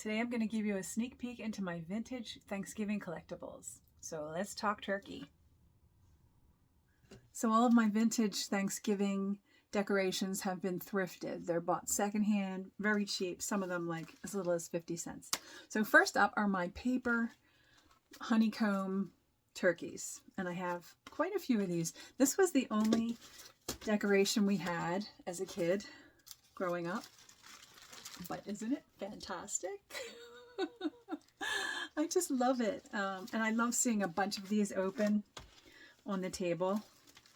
Today I'm going to give you a sneak peek into my vintage Thanksgiving collectibles. So let's talk turkey. So all of my vintage Thanksgiving decorations have been thrifted. They're bought secondhand, very cheap, some of them like as little as 50 cents. So first up are my paper honeycomb turkeys. And I have quite a few of these. This was the only decoration we had as a kid growing up. But isn't it fantastic? I just love it. And I love seeing a bunch of these open on the table.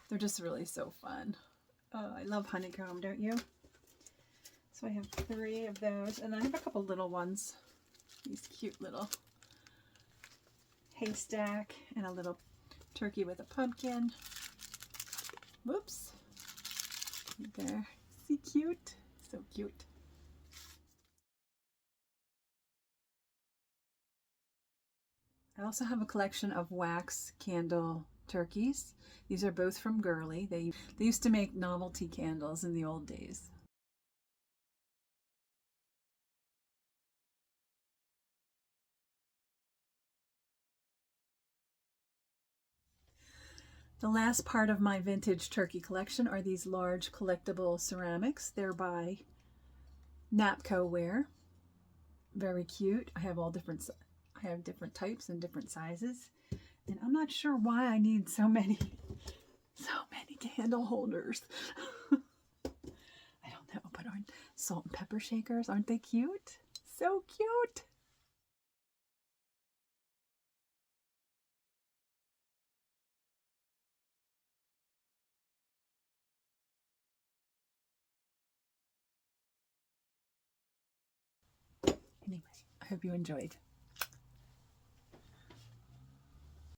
They're just really so fun. Oh, I love honeycomb, don't you? So I have 3 of those. And I have a couple little ones. These cute little haystack and a little turkey with a pumpkin. Whoops. There. See, cute? So cute. I also have a collection of wax candle turkeys. These are both from Girly. They used to make novelty candles in the old days. The last part of my vintage turkey collection are these large collectible ceramics. They're by Napco Ware. Very cute. I have different types and different sizes. And I'm not sure why I need so many candle holders. I don't know, but aren't salt and pepper shakers, aren't they cute? So cute. Anyway, I hope you enjoyed.